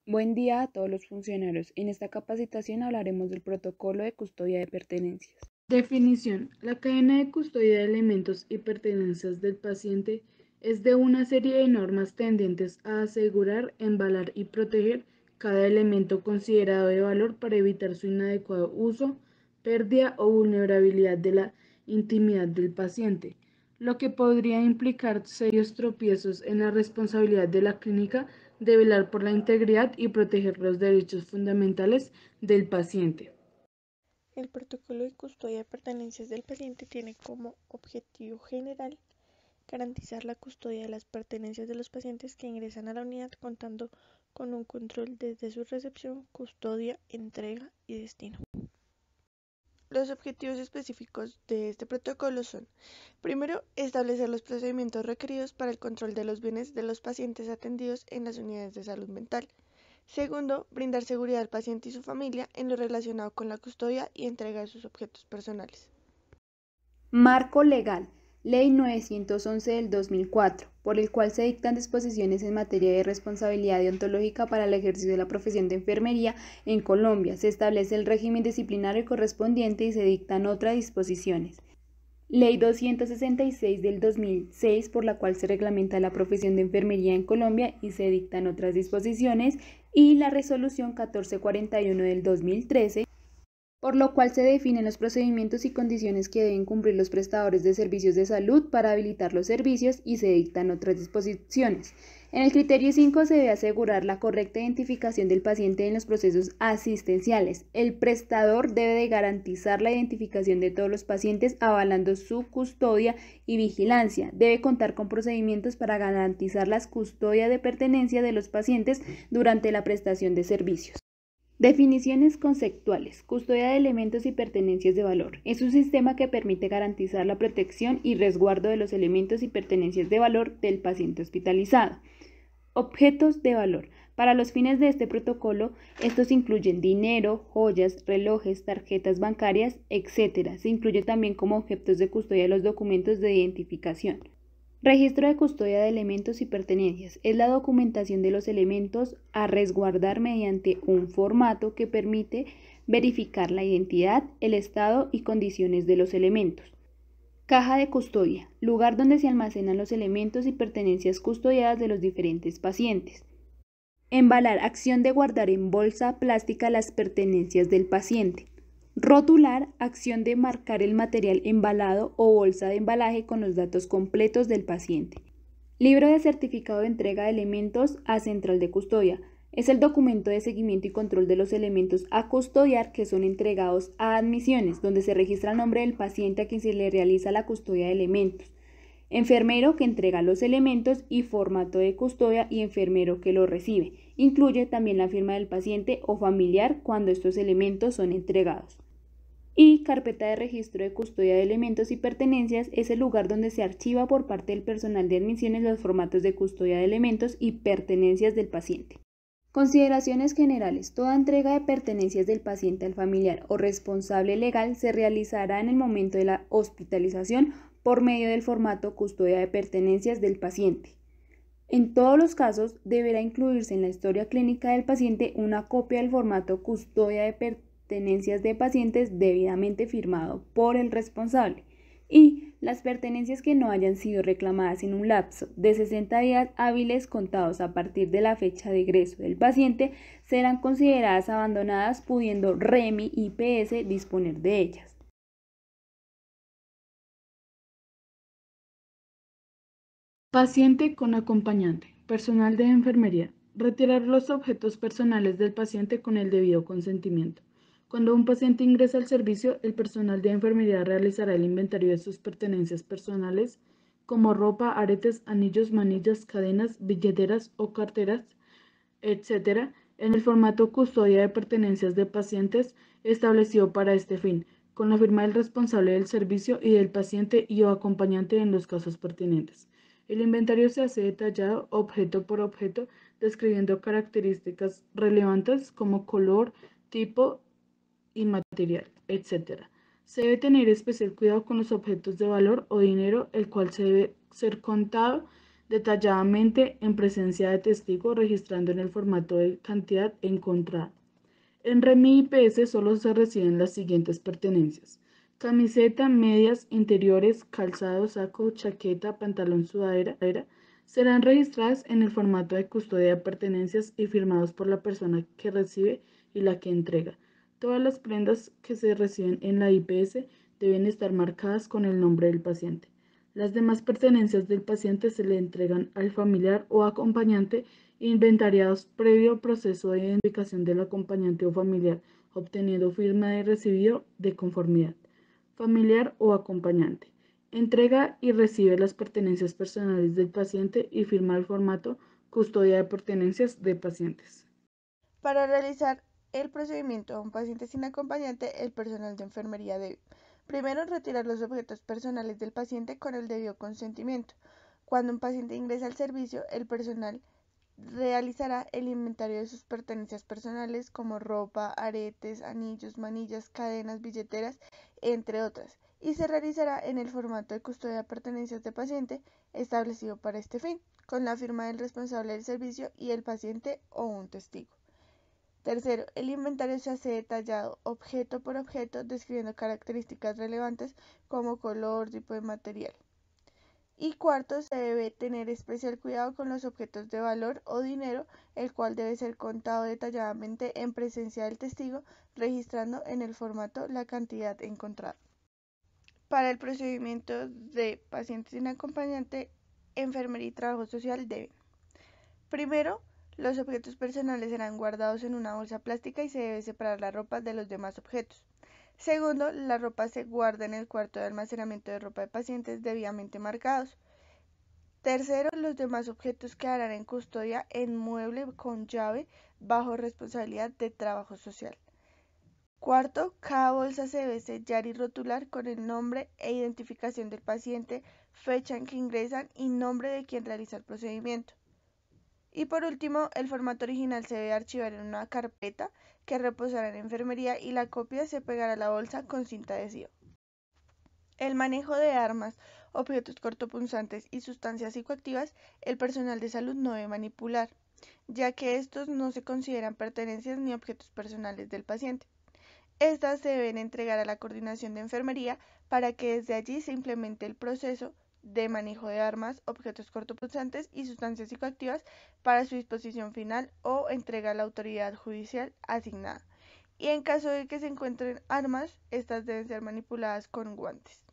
Buen día a todos los funcionarios. En esta capacitación hablaremos del protocolo de custodia de pertenencias. Definición. La cadena de custodia de elementos y pertenencias del paciente es de una serie de normas tendientes a asegurar, embalar y proteger cada elemento considerado de valor para evitar su inadecuado uso, pérdida o vulnerabilidad de la intimidad del paciente, lo que podría implicar serios tropiezos en la responsabilidad de la clínica de velar por la integridad y proteger los derechos fundamentales del paciente. El protocolo de custodia de pertenencias del paciente tiene como objetivo general garantizar la custodia de las pertenencias de los pacientes que ingresan a la unidad, contando con un control desde su recepción, custodia, entrega y destino. Los objetivos específicos de este protocolo son: primero, establecer los procedimientos requeridos para el control de los bienes de los pacientes atendidos en las unidades de salud mental. Segundo, brindar seguridad al paciente y su familia en lo relacionado con la custodia y entrega de sus objetos personales. Marco legal. Ley 911 del 2004, por el cual se dictan disposiciones en materia de responsabilidad deontológica para el ejercicio de la profesión de enfermería en Colombia. Se establece el régimen disciplinario correspondiente y se dictan otras disposiciones. Ley 266 del 2006, por la cual se reglamenta la profesión de enfermería en Colombia y se dictan otras disposiciones, y la Resolución 1441 del 2013, por lo cual se definen los procedimientos y condiciones que deben cumplir los prestadores de servicios de salud para habilitar los servicios y se dictan otras disposiciones. En el criterio 5 se debe asegurar la correcta identificación del paciente en los procesos asistenciales. El prestador debe de garantizar la identificación de todos los pacientes avalando su custodia y vigilancia. Debe contar con procedimientos para garantizar la custodia de pertenencia de los pacientes durante la prestación de servicios. Definiciones conceptuales. Custodia de elementos y pertenencias de valor. Es un sistema que permite garantizar la protección y resguardo de los elementos y pertenencias de valor del paciente hospitalizado. Objetos de valor. Para los fines de este protocolo, estos incluyen dinero, joyas, relojes, tarjetas bancarias, etc. Se incluye también como objetos de custodia los documentos de identificación. Registro de custodia de elementos y pertenencias. Es la documentación de los elementos a resguardar mediante un formato que permite verificar la identidad, el estado y condiciones de los elementos. Caja de custodia. Lugar donde se almacenan los elementos y pertenencias custodiadas de los diferentes pacientes. Embalar. Acción de guardar en bolsa plástica las pertenencias del paciente. Rotular, acción de marcar el material embalado o bolsa de embalaje con los datos completos del paciente. Libro de certificado de entrega de elementos a central de custodia. Es el documento de seguimiento y control de los elementos a custodiar que son entregados a admisiones, donde se registra el nombre del paciente a quien se le realiza la custodia de elementos. Enfermero que entrega los elementos y formato de custodia y enfermero que lo recibe. Incluye también la firma del paciente o familiar cuando estos elementos son entregados. Y carpeta de registro de custodia de elementos y pertenencias es el lugar donde se archiva por parte del personal de admisiones los formatos de custodia de elementos y pertenencias del paciente. Consideraciones generales. Toda entrega de pertenencias del paciente al familiar o responsable legal se realizará en el momento de la hospitalización por medio del formato custodia de pertenencias del paciente. En todos los casos, deberá incluirse en la historia clínica del paciente una copia del formato custodia de pertenencias de pacientes debidamente firmado por el responsable. Y las pertenencias que no hayan sido reclamadas en un lapso de 60 días hábiles contados a partir de la fecha de egreso del paciente serán consideradas abandonadas, pudiendo REMI y IPS disponer de ellas. Paciente con acompañante. Personal de enfermería. Retirar los objetos personales del paciente con el debido consentimiento. Cuando un paciente ingresa al servicio, el personal de enfermería realizará el inventario de sus pertenencias personales, como ropa, aretes, anillos, manillas, cadenas, billeteras o carteras, etc., en el formato custodia de pertenencias de pacientes establecido para este fin, con la firma del responsable del servicio y del paciente y o acompañante en los casos pertinentes. El inventario se hace detallado objeto por objeto, describiendo características relevantes como color, tipo y material, etc. Se debe tener especial cuidado con los objetos de valor o dinero, el cual se debe ser contado detalladamente en presencia de testigo, registrando en el formato de cantidad encontrada. En REMI IPS solo se reciben las siguientes pertenencias: camiseta, medias, interiores, calzado, saco, chaqueta, pantalón, sudadera, serán registradas en el formato de custodia de pertenencias y firmados por la persona que recibe y la que entrega. Todas las prendas que se reciben en la IPS deben estar marcadas con el nombre del paciente. Las demás pertenencias del paciente se le entregan al familiar o acompañante inventariados previo proceso de identificación del acompañante o familiar, obteniendo firma de recibido de conformidad. Familiar o acompañante. Entrega y recibe las pertenencias personales del paciente y firma el formato custodia de pertenencias de pacientes. Para realizar el procedimiento a un paciente sin acompañante, el personal de enfermería debe: primero, retirar los objetos personales del paciente con el debido consentimiento. Cuando un paciente ingresa al servicio, el personal realizará el inventario de sus pertenencias personales como ropa, aretes, anillos, manillas, cadenas, billeteras, entre otras, y se realizará en el formato de custodia de pertenencias de paciente establecido para este fin, con la firma del responsable del servicio y el paciente o un testigo. Tercero, el inventario se hace detallado objeto por objeto, describiendo características relevantes como color, tipo de material. Y cuarto, se debe tener especial cuidado con los objetos de valor o dinero, el cual debe ser contado detalladamente en presencia del testigo, registrando en el formato la cantidad encontrada. Para el procedimiento de pacientes sin acompañante, enfermería y trabajo social deben: primero, los objetos personales serán guardados en una bolsa plástica y se debe separar la ropa de los demás objetos. Segundo, la ropa se guarda en el cuarto de almacenamiento de ropa de pacientes debidamente marcados. Tercero, los demás objetos quedarán en custodia en mueble con llave bajo responsabilidad de trabajo social. Cuarto, cada bolsa se debe sellar y rotular con el nombre e identificación del paciente, fecha en que ingresan y nombre de quien realiza el procedimiento. Y por último, el formato original se debe archivar en una carpeta que reposará en enfermería y la copia se pegará a la bolsa con cinta adhesiva. El manejo de armas, objetos cortopunzantes y sustancias psicoactivas, el personal de salud no debe manipular, ya que estos no se consideran pertenencias ni objetos personales del paciente. Estas se deben entregar a la coordinación de enfermería para que desde allí se implemente el proceso de manejo de armas, objetos cortopunzantes y sustancias psicoactivas para su disposición final o entrega a la autoridad judicial asignada. Y en caso de que se encuentren armas, estas deben ser manipuladas con guantes.